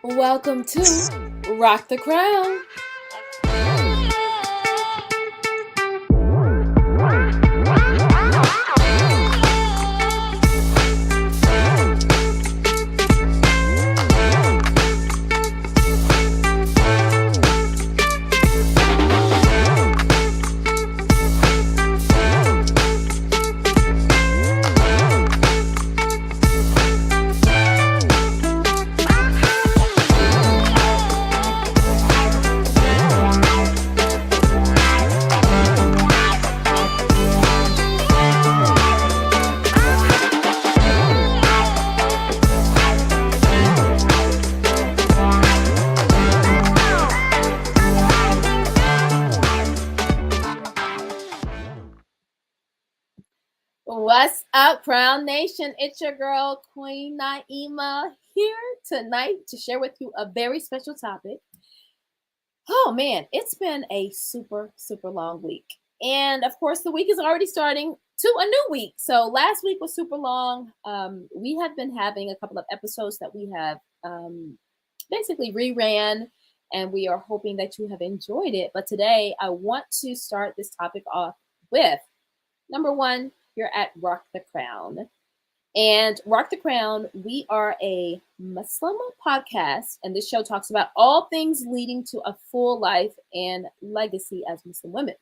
Welcome to Rock the Crown. What's up, Crown Nation? It's your girl, Queen Naima, here tonight to share with you a very special topic. Oh man, it's been a super long week. And of course, the week is already starting to a new week. So last week was super long. We have been having a couple of episodes that we have basically reran, and we are hoping that you have enjoyed it. But today, I want to start this topic off with number one, you're at Rock the Crown. And Rock the Crown, we are a Muslim podcast, and this show talks about all things leading to a full life and legacy as Muslim women.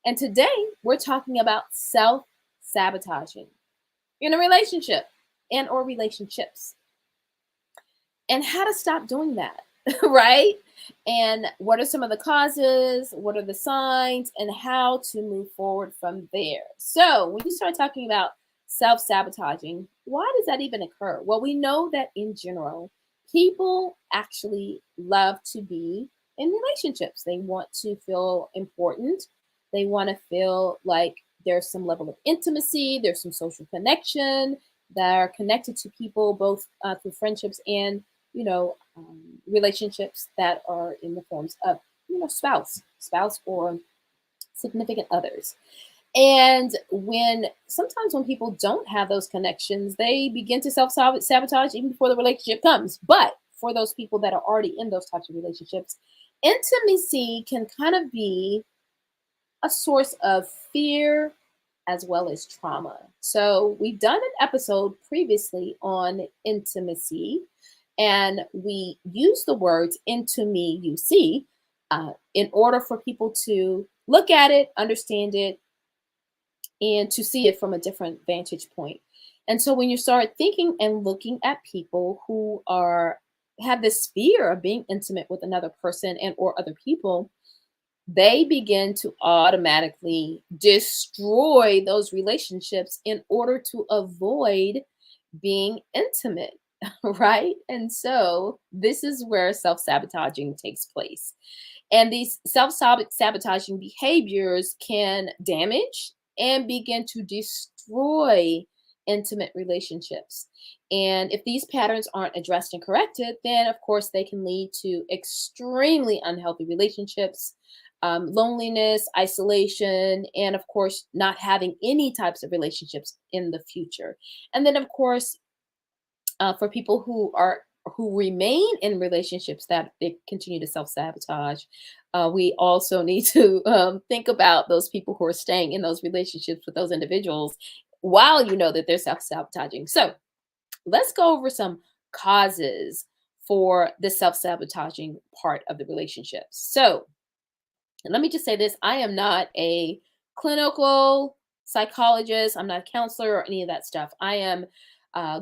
And today, we're talking about self-sabotaging in a relationship and or relationships, and how to stop doing that, right? And what are some of the causes? What are the signs? And how to move forward from there. So when you start talking about self-sabotaging, why does that even occur? Well, we know that in general, people actually love to be in relationships. They want to feel important. They want to feel like there's some level of intimacy, there's some social connection, that are connected to people both through friendships and relationships that are in the forms of spouse or significant others. And sometimes when people don't have those connections, they begin to self-sabotage even before the relationship comes. But for those people that are already in those types of relationships, intimacy can kind of be a source of fear as well as trauma. So we've done an episode previously on intimacy, and we use the words into me, you see, in order for people to look at it, understand it, and to see it from a different vantage point. And so when you start thinking and looking at people who have this fear of being intimate with another person and or other people, they begin to automatically destroy those relationships in order to avoid being intimate, right? And so this is where self-sabotaging takes place. And these self-sabotaging behaviors can damage and begin to destroy intimate relationships. And if these patterns aren't addressed and corrected, then of course they can lead to extremely unhealthy relationships, loneliness, isolation, and of course, not having any types of relationships in the future. And then, of course, for people who remain in relationships that they continue to self-sabotage, we also need to think about those people who are staying in those relationships with those individuals while you know that they're self-sabotaging. So let's go over some causes for the self-sabotaging part of the relationships. So and let me just say this, I am not a clinical psychologist, I'm not a counselor or any of that stuff. I am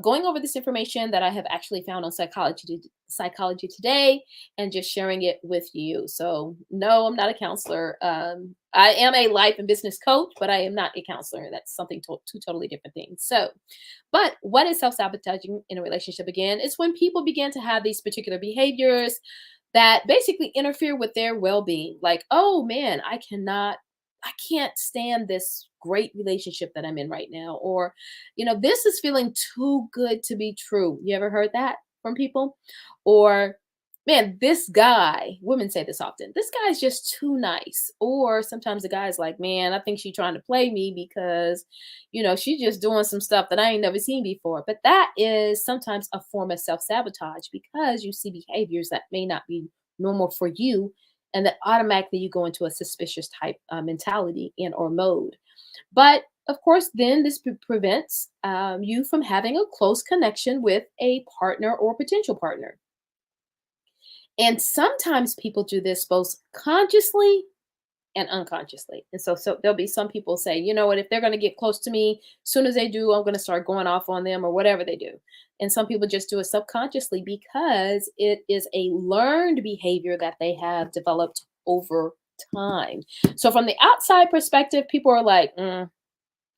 going over this information that I have actually found on Psychology Today and just sharing it with you. So, no, I'm not a counselor. I am a life and business coach, but I am not a counselor. That's something two totally different things. So, but what is self-sabotaging in a relationship again? It's when people begin to have these particular behaviors that basically interfere with their well-being. Like, oh man, I can't stand this great relationship that I'm in right now. Or, this is feeling too good to be true. You ever heard that from people? Or man, this guy, women say this often, this guy's just too nice. Or sometimes the guy's like, man, I think she's trying to play me because, she's just doing some stuff that I ain't never seen before. But that is sometimes a form of self sabotage because you see behaviors that may not be normal for you. And that automatically you go into a suspicious type mentality and or mode. But of course, then this prevents you from having a close connection with a partner or potential partner. And sometimes people do this both consciously and unconsciously. And so there'll be some people say, you know what, if they're going to get close to me, soon as they do, I'm going to start going off on them or whatever they do. And some people just do it subconsciously because it is a learned behavior that they have developed over time. So from the outside perspective, people are like,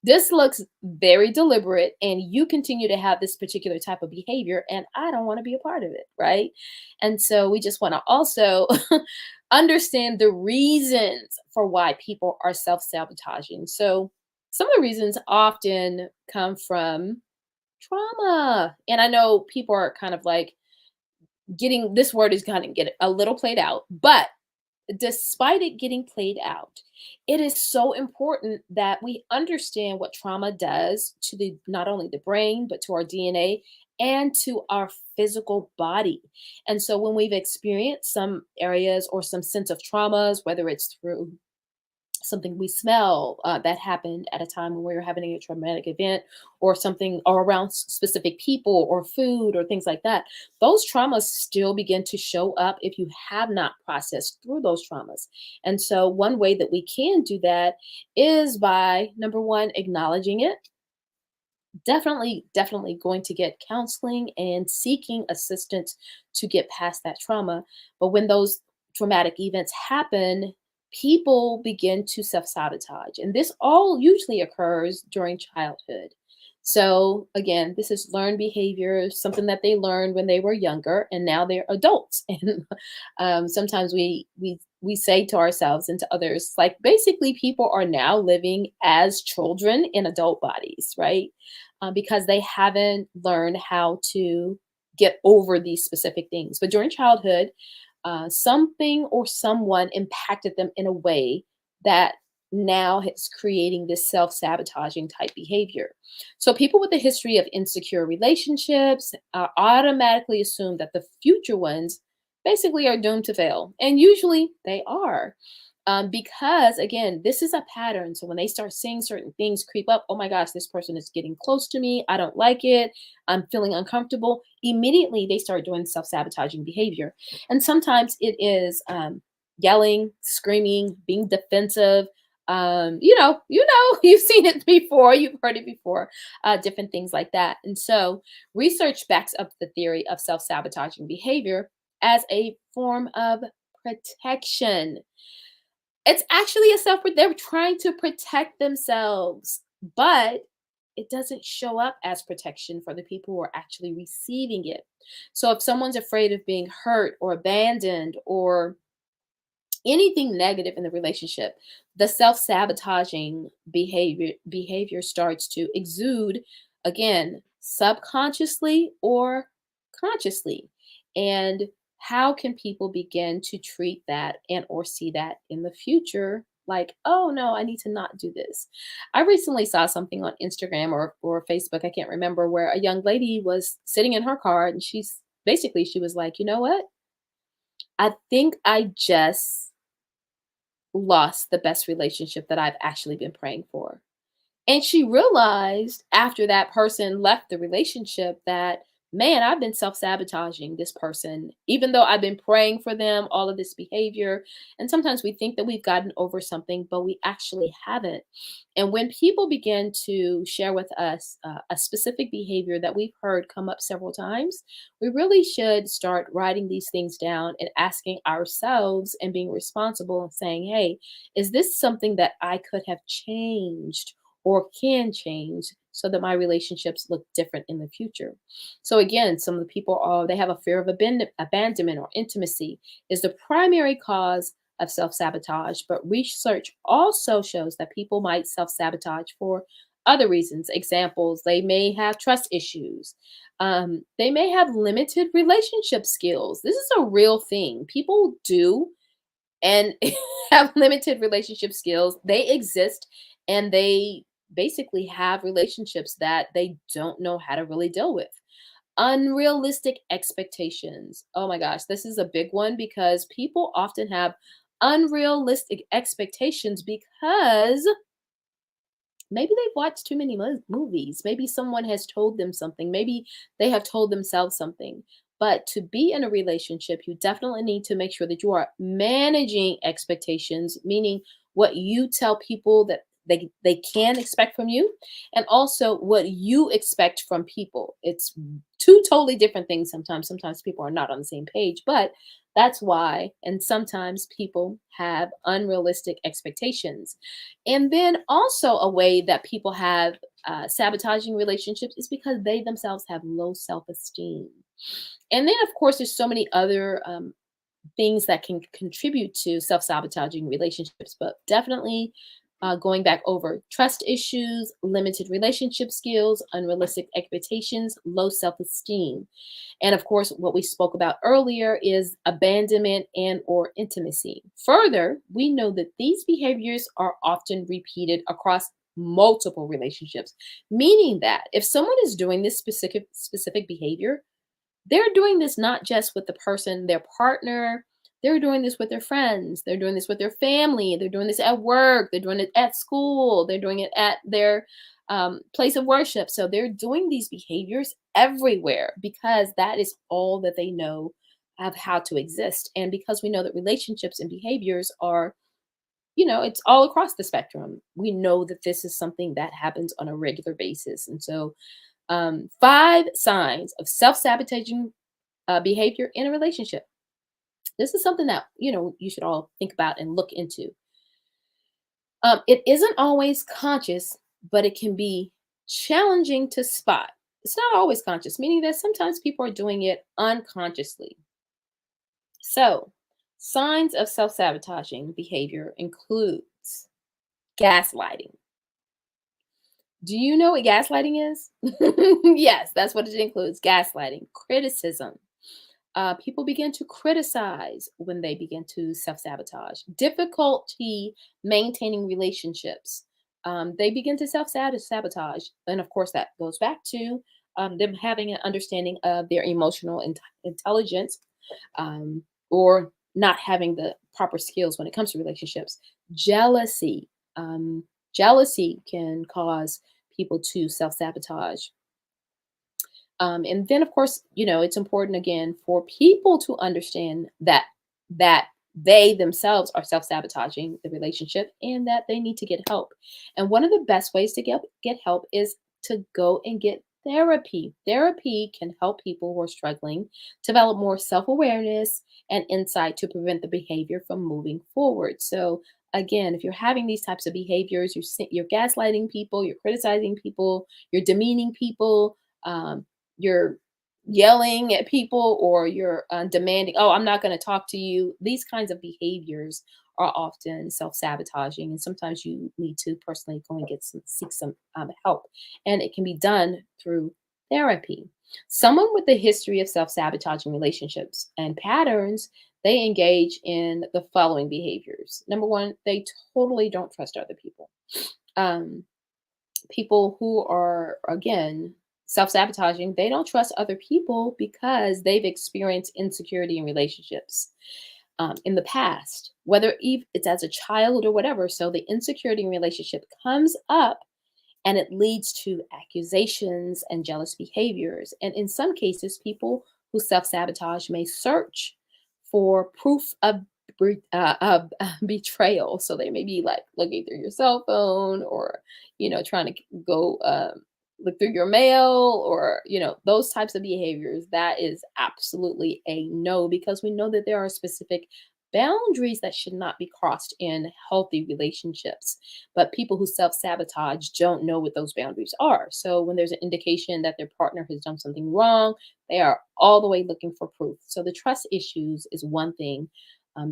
this looks very deliberate, and you continue to have this particular type of behavior, and I don't want to be a part of it, right? And so we just want to also understand the reasons for why people are self-sabotaging. So some of the reasons often come from trauma. And I know people are kind of like getting this word is going to get a little played out, but despite it getting played out, it is so important that we understand what trauma does to the not only the brain, but to our DNA and to our physical body. And so when we've experienced some areas or some sense of traumas, whether it's through something we smell that happened at a time when we were having a traumatic event or something or around specific people or food or things like that, those traumas still begin to show up if you have not processed through those traumas. And so one way that we can do that is by number one, acknowledging it. Definitely going to get counseling and seeking assistance to get past that trauma. But when those traumatic events happen, people begin to self-sabotage, and this all usually occurs during childhood. So again, this is learned behavior, something that they learned when they were younger and now they're adults. And sometimes we say to ourselves and to others, like, basically people are now living as children in adult bodies, right? Because they haven't learned how to get over these specific things. But during childhood, something or someone impacted them in a way that now is creating this self sabotaging type behavior. So, people with a history of insecure relationships automatically assume that the future ones basically are doomed to fail. And usually they are. Because again, this is a pattern. So when they start seeing certain things creep up, oh my gosh, this person is getting close to me. I don't like it. I'm feeling uncomfortable. Immediately, they start doing self sabotaging behavior. And sometimes it is yelling, screaming, being defensive. You've seen it before, you've heard it before, different things like that. And so, research backs up the theory of self sabotaging behavior as a form of protection. It's actually a self they're trying to protect themselves, but it doesn't show up as protection for the people who are actually receiving it. So if someone's afraid of being hurt or abandoned or anything negative in the relationship, the self-sabotaging behavior starts to exude again, subconsciously or consciously. And how can people begin to treat that and or see that in the future? Like, oh no, I need to not do this. I recently saw something on Instagram or Facebook, I can't remember, where a young lady was sitting in her car and she was like, you know what? I think I just lost the best relationship that I've actually been praying for. And she realized after that person left the relationship that, man, I've been self sabotaging this person, even though I've been praying for them, all of this behavior. And sometimes we think that we've gotten over something, but we actually haven't. And when people begin to share with us a specific behavior that we've heard come up several times, we really should start writing these things down and asking ourselves and being responsible and saying, hey, is this something that I could have changed or can change so that my relationships look different in the future? So again, some of the people are they have a fear of abandonment or intimacy is the primary cause of self-sabotage, but research also shows that people might self-sabotage for Other reasons, examples, they may have trust issues. They may have limited relationship skills. This is a real thing. People do and have limited relationship skills. They exist and they basically have relationships that they don't know how to really deal with. Unrealistic expectations. Oh my gosh, this is a big one because people often have unrealistic expectations because maybe they've watched too many movies. Maybe someone has told them something. Maybe they have told themselves something. But to be in a relationship, you definitely need to make sure that you are managing expectations, meaning what you tell people that they can expect from you, and also what you expect from people. It's two totally different things sometimes. Sometimes people are not on the same page, but that's why. And sometimes people have unrealistic expectations. And then also a way that people have sabotaging relationships is because they themselves have low self-esteem. And then, of course, there's so many other things that can contribute to self-sabotaging relationships, but definitely going back over trust issues, limited relationship skills, unrealistic expectations, low self-esteem. And of course, what we spoke about earlier is abandonment and or intimacy. Further, we know that these behaviors are often repeated across multiple relationships, meaning that if someone is doing this specific behavior, they're doing this not just with the person, their partner, they're doing this with their friends, they're doing this with their family, they're doing this at work, they're doing it at school, they're doing it at their place of worship. So they're doing these behaviors everywhere because that is all that they know of how to exist. And because we know that relationships and behaviors are, it's all across the spectrum. We know that this is something that happens on a regular basis. And so, five signs of self sabotaging behavior in a relationship. This is something that you should all think about and look into. It isn't always conscious, but it can be challenging to spot. It's not always conscious, meaning that sometimes people are doing it unconsciously. So, signs of self sabotaging behavior includes gaslighting. Do you know what gaslighting is? Yes, that's what it includes, gaslighting, criticism. People begin to criticize when they begin to self sabotage, difficulty maintaining relationships. They begin to self sabotage. And of course, that goes back to them having an understanding of their emotional intelligence, or not having the proper skills when it comes to relationships. Jealousy. Jealousy can cause people to self sabotage. And then, of course, it's important again for people to understand that they themselves are self-sabotaging the relationship and that they need to get help. And one of the best ways to get help is to go and get therapy. Therapy can help people who are struggling develop more self-awareness and insight to prevent the behavior from moving forward. So again, if you're having these types of behaviors, you're gaslighting people, you're criticizing people, you're demeaning people, you're yelling at people, or you're demanding, oh, I'm not going to talk to you. These kinds of behaviors are often self-sabotaging, and sometimes you need to personally go and seek some help, and it can be done through therapy. Someone with a history of self-sabotaging relationships and patterns, they engage in the following behaviors. Number one, they totally don't trust other people. um, People who are, again, self-sabotaging, they don't trust other people because they've experienced insecurity in relationships in the past, whether it's as a child or whatever. So the insecurity in relationship comes up and it leads to accusations and jealous behaviors. And in some cases, people who self sabotage may search for proof of betrayal. So they may be like looking through your cell phone, or trying to go look through your mail, or those types of behaviors. That is absolutely a no, because we know that there are specific boundaries that should not be crossed in healthy relationships. But people who self sabotage don't know what those boundaries are. So when there's an indication that their partner has done something wrong, they are all the way looking for proof. So the trust issues is one thing.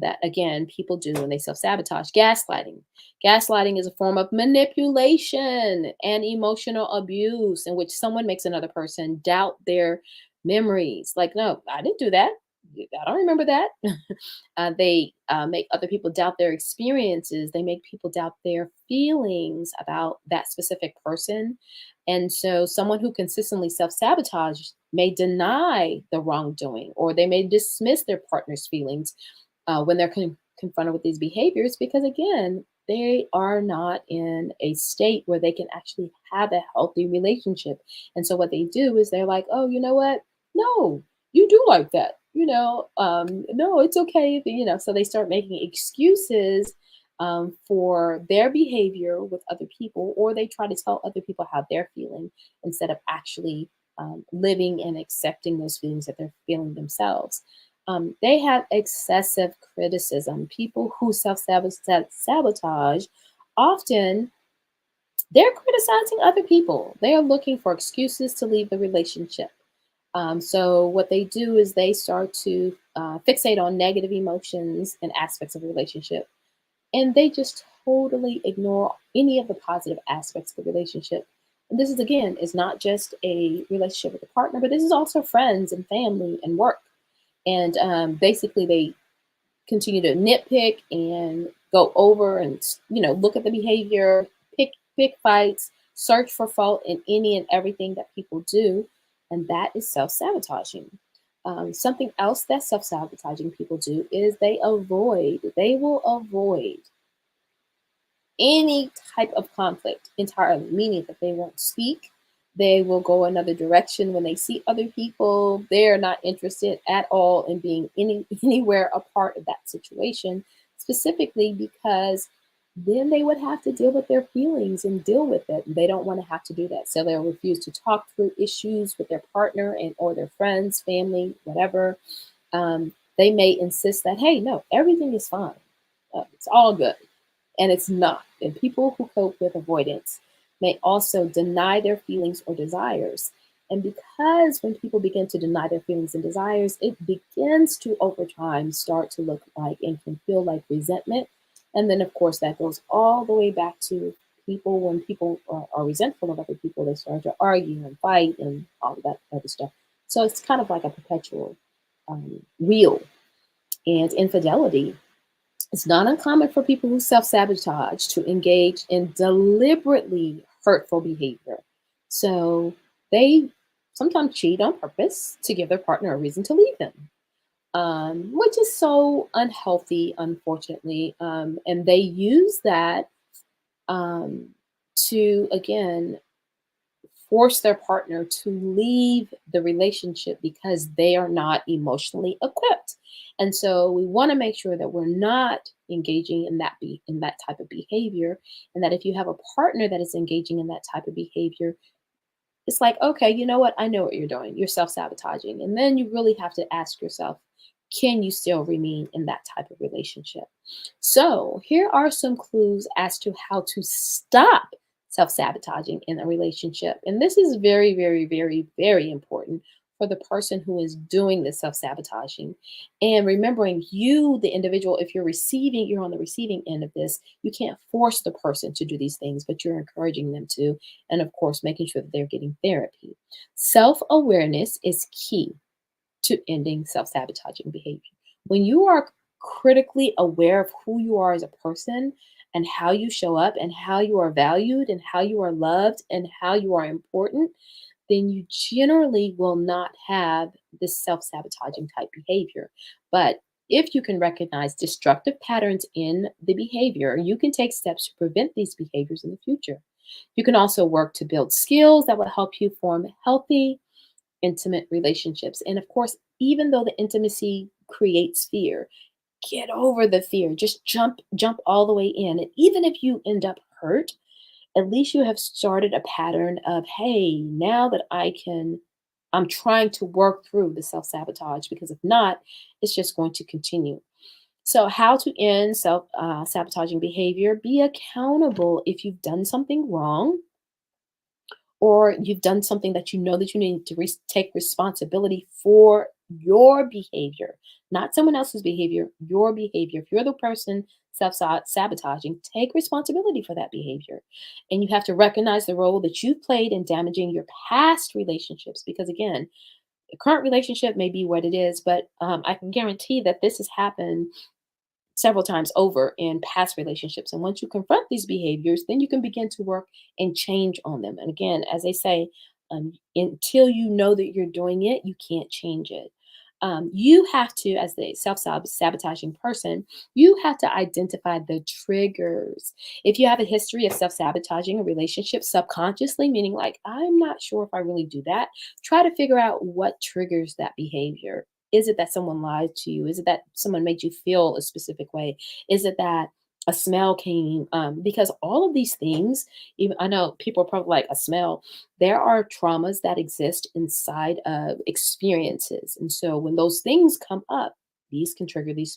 that again people do when they self-sabotage. Gaslighting is a form of manipulation and emotional abuse in which someone makes another person doubt their memories. Like, no, I didn't do that. I don't remember that. They make other people doubt their experiences. They make people doubt their feelings about that specific person. And so, someone who consistently self sabotage may deny the wrongdoing, or they may dismiss their partner's feelings when they're confronted with these behaviors, because again, they are not in a state where they can actually have a healthy relationship. And so what they do is they're like, oh, you know what, no, you do like that, no, it's okay if, so they start making excuses for their behavior with other people, or they try to tell other people how they're feeling instead of actually living and accepting those feelings that they're feeling themselves. They have excessive criticism. People who sabotage often they're criticizing other people. They are looking for excuses to leave the relationship. So what they do is they start to fixate on negative emotions and aspects of a relationship, and they just totally ignore any of the positive aspects of the relationship. And this is again is not just a relationship with a partner, but this is also friends and family and work. And basically, they continue to nitpick and go over and look at the behavior, pick fights, search for fault in any and everything that people do, and that is self-sabotaging. Something else that self-sabotaging people do is they will avoid any type of conflict entirely, meaning that they won't speak. They will go another direction when they see other people. They're not interested at all in being anywhere a part of that situation, specifically because then they would have to deal with their feelings and deal with it. They don't want to have to do that. So they'll refuse to talk through issues with their partner and or their friends, family, whatever. They may insist that, hey, no, everything is fine. It's all good, and it's not. And people who cope with avoidance may also deny their feelings or desires. And because when people begin to deny their feelings and desires, it begins to over time start to look like and can feel like resentment. And then, of course, that goes all the way back to people when people are resentful of other people, they start to argue and fight and all of that other stuff. So it's kind of like a perpetual wheel. And infidelity, it's not uncommon for people who self sabotage to engage in deliberately hurtful behavior. So they sometimes cheat on purpose to give their partner a reason to leave them, which is so unhealthy, unfortunately. And they use that um, to, again, force their partner to leave the relationship because they are not emotionally equipped. And so we want to make sure that we're not engaging in in that type of behavior, and that if you have a partner that is engaging in that type of behavior, it's like, okay, you know what? I know what you're doing. You're self sabotaging. And then you really have to ask yourself, can you still remain in that type of relationship? So, here are some clues as to how to stop self sabotaging in a relationship. And this is very, very, very, very important for the person who is doing the self sabotaging. And remembering you, the individual, if you're on the receiving end of this, you can't force the person to do these things, but you're encouraging them to. And of course, making sure that they're getting therapy. Self awareness is key to ending self sabotaging behavior. When you are critically aware of who you are as a person and how you show up and how you are valued and how you are loved and how you are important, then you generally will not have this self sabotaging type behavior. But if you can recognize destructive patterns in the behavior, you can take steps to prevent these behaviors in the future. You can also work to build skills that will help you form healthy, intimate relationships. And of course, even though the intimacy creates fear, get over the fear. Just jump all the way in. And even if you end up hurt, at least you have started a pattern of, hey, now that I'm trying to work through the self sabotage, because if not, it's just going to continue. So, how to end self sabotaging behavior? Be accountable if you've done something wrong, or you've done something that you know that you need to take responsibility for your behavior, not someone else's behavior, your behavior. If you're the person self sabotaging, take responsibility for that behavior. And you have to recognize the role that you've played in damaging your past relationships. Because again, the current relationship may be what it is, but I can guarantee that this has happened several times over in past relationships. And once you confront these behaviors, then you can begin to work and change on them. And again, as they say, until you know that you're doing it, you can't change it. You have to, as the self sabotaging person, you have to identify the triggers. If you have a history of self sabotaging a relationship subconsciously, meaning like, I'm not sure if I really do that, try to figure out what triggers that behavior. Is it that someone lied to you? Is it that someone made you feel a specific way? Is it that a smell came? Because all of these things, even I know people are probably like a smell. There are traumas that exist inside of experiences, and so when those things come up, these can trigger these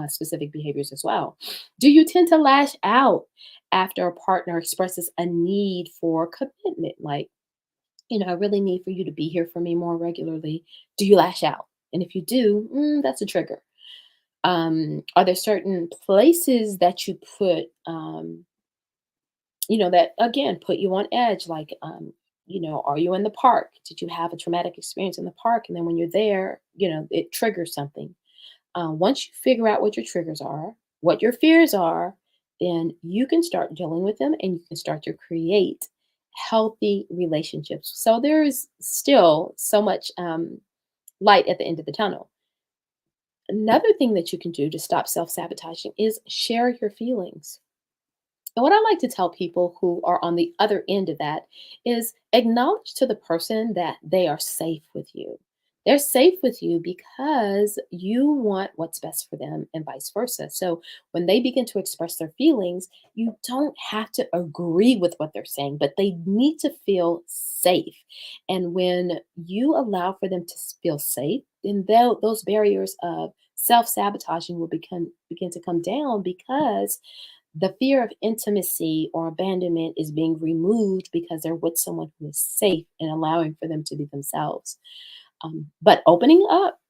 specific behaviors as well. Do you tend to lash out after a partner expresses a need for commitment, like I really need for you to be here for me more regularly? Do you lash out? And if you do, that's a trigger. Are there certain places that you put, that again put you on edge? Like, are you in the park? Did you have a traumatic experience in the park? And then when you're there, it triggers something. Once you figure out what your triggers are, what your fears are, then you can start dealing with them and you can start to create healthy relationships. So there is still so much light at the end of the tunnel. Another thing that you can do to stop self sabotaging is share your feelings. And what I like to tell people who are on the other end of that is acknowledge to the person that they are safe with you. They're safe with you because you want what's best for them and vice versa. So when they begin to express their feelings, you don't have to agree with what they're saying, but they need to feel safe. And when you allow for them to feel safe, then those barriers of self-sabotaging will begin to come down because the fear of intimacy or abandonment is being removed because they're with someone who is safe and allowing for them to be themselves. But opening up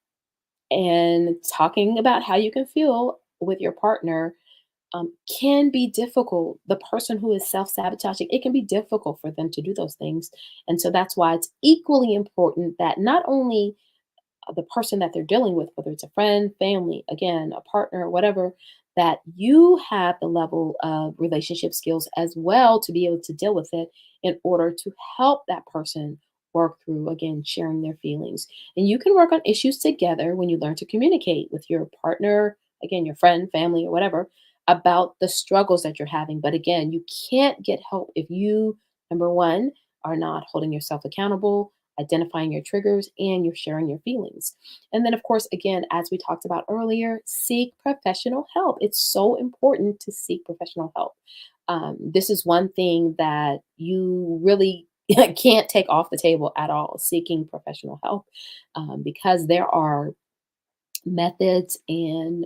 and talking about how you can feel with your partner can be difficult. The person who is self sabotaging, it can be difficult for them to do those things. And so that's why it's equally important that not only the person that they're dealing with, whether it's a friend, family, again, a partner, whatever, that you have the level of relationship skills as well to be able to deal with it in order to help that person work through, again, sharing their feelings. And you can work on issues together when you learn to communicate with your partner, again, your friend, family, or whatever, about the struggles that you're having. But again, you can't get help if you, number one, are not holding yourself accountable, identifying your triggers, and you're sharing your feelings. And then, of course, again, as we talked about earlier, seek professional help. It's so important to seek professional help. This is one thing that you really can't take off the table at all, seeking professional help, because there are methods and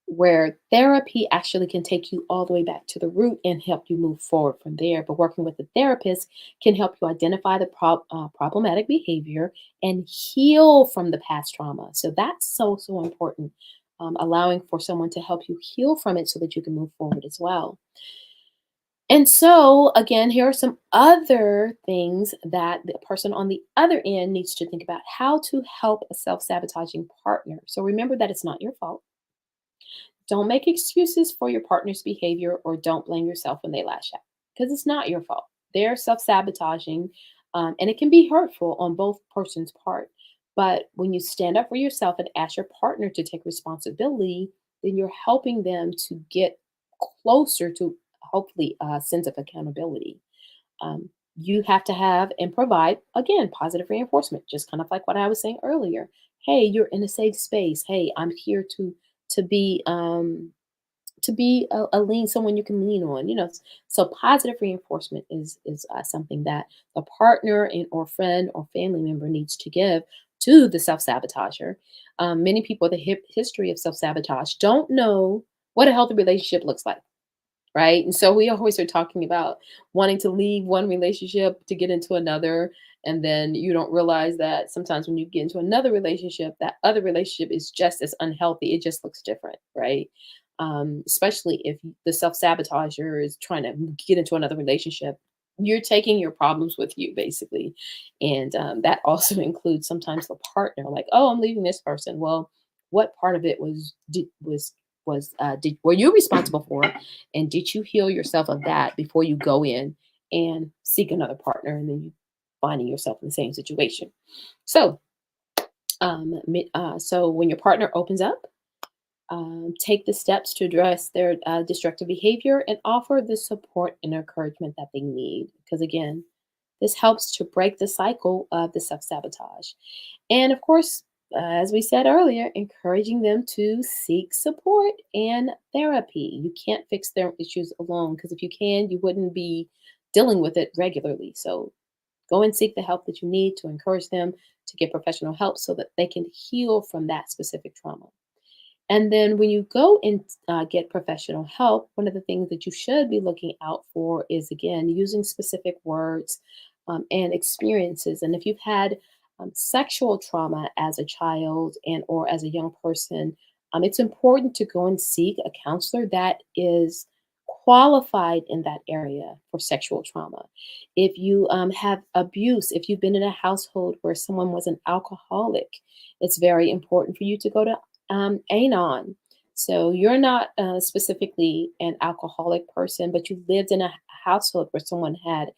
where therapy actually can take you all the way back to the root and help you move forward from there. But working with a therapist can help you identify the problematic behavior and heal from the past trauma. So that's so, so important. Allowing for someone to help you heal from it so that you can move forward as well. And so, again, here are some other things that the person on the other end needs to think about how to help a self sabotaging partner. So, remember that it's not your fault. Don't make excuses for your partner's behavior or don't blame yourself when they lash out because it's not your fault. They're self sabotaging and it can be hurtful on both person's part. But when you stand up for yourself and ask your partner to take responsibility, then you're helping them to get closer to hopefully a sense of accountability. You have to have and provide, again, positive reinforcement, just kind of like what I was saying earlier. Hey, you're in a safe space. Hey, I'm here to be a lean someone you can lean on. So positive reinforcement is something that the partner and or friend or family member needs to give to the self-sabotager. Many people with a history of self-sabotage don't know what a healthy relationship looks like, right? And so we always are talking about wanting to leave one relationship to get into another. And then you don't realize that sometimes when you get into another relationship, that other relationship is just as unhealthy. It just looks different, right? Especially if the self sabotager is trying to get into another relationship, you're taking your problems with you, basically. And that also includes sometimes the partner, like, oh, I'm leaving this person. Well, what part of it did were you responsible for, and did you heal yourself of that before you go in and seek another partner, and then you finding yourself in the same situation? So, so when your partner opens up, take the steps to address their destructive behavior and offer the support and encouragement that they need. Because again, this helps to break the cycle of the self sabotage. And of course, as we said earlier, encouraging them to seek support and therapy. You can't fix their issues alone, because if you can, you wouldn't be dealing with it regularly. So go and seek the help that you need to encourage them to get professional help so that they can heal from that specific trauma. And then when you go and get professional help, one of the things that you should be looking out for is, again, using specific words and experiences. And if you've had sexual trauma as a child and or as a young person, it's important to go and seek a counselor that is qualified in that area for sexual trauma. If you have abuse, if you've been in a household where someone was an alcoholic, it's very important for you to go to anon. So you're not specifically an alcoholic person, but you lived in a household where someone had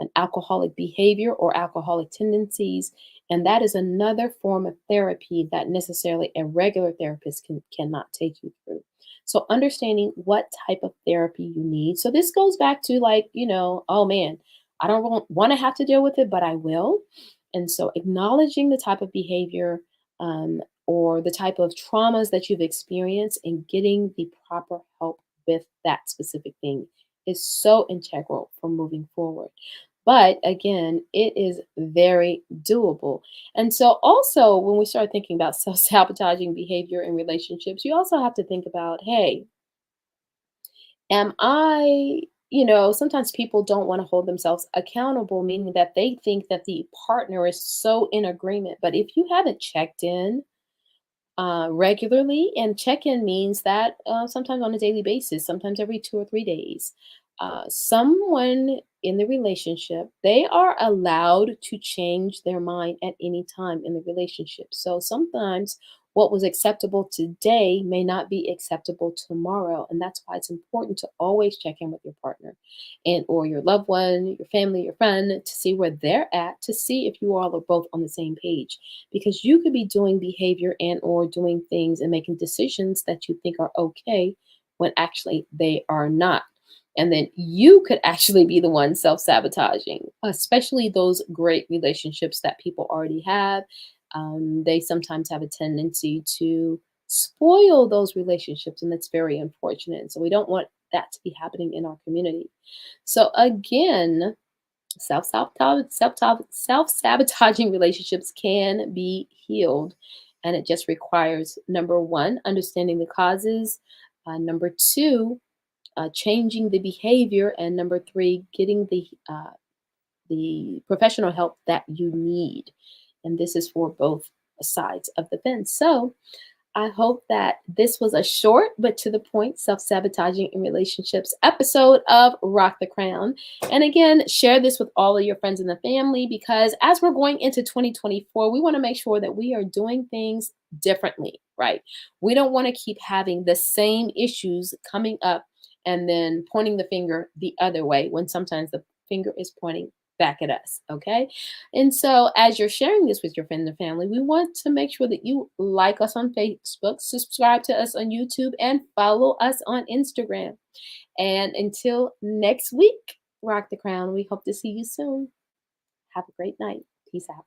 an alcoholic behavior or alcoholic tendencies. And that is another form of therapy that necessarily a regular therapist cannot take you through. So understanding what type of therapy you need. So this goes back to, like, oh man, I don't want to have to deal with it, but I will. And so acknowledging the type of behavior or the type of traumas that you've experienced and getting the proper help with that specific thing is so integral for moving forward. But again, it is very doable. And so, also, when we start thinking about self sabotaging behavior in relationships, you also have to think about, hey, am I, sometimes people don't want to hold themselves accountable, meaning that they think that the partner is so in agreement. But if you haven't checked in, regularly. And check in means that sometimes on a daily basis, sometimes every 2 or 3 days. Someone in the relationship, they are allowed to change their mind at any time in the relationship. So sometimes what was acceptable today may not be acceptable tomorrow. And that's why it's important to always check in with your partner and or your loved one, your family, your friend, to see where they're at, to see if you all are both on the same page, because you could be doing behavior and or doing things and making decisions that you think are okay when actually they are not. And then you could actually be the one self-sabotaging, especially those great relationships that people already have. They sometimes have a tendency to spoil those relationships, and that's very unfortunate. And so we don't want that to be happening in our community. So again, self-sabotaging relationships can be healed, and it just requires, number one, understanding the causes, number two, changing the behavior, and number three, getting the professional help that you need. And this is for both sides of the fence. So I hope that this was a short but to the point self sabotaging in relationships episode of Rock the Crown. And again, share this with all of your friends and the family, because as we're going into 2024, we want to make sure that we are doing things differently, right? We don't want to keep having the same issues coming up and then pointing the finger the other way when sometimes the finger is pointing back at us, okay? And so, as you're sharing this with your friends and family, we want to make sure that you like us on Facebook, subscribe to us on YouTube, and follow us on Instagram. And until next week, Rock the Crown, we hope to see you soon. Have a great night. Peace out.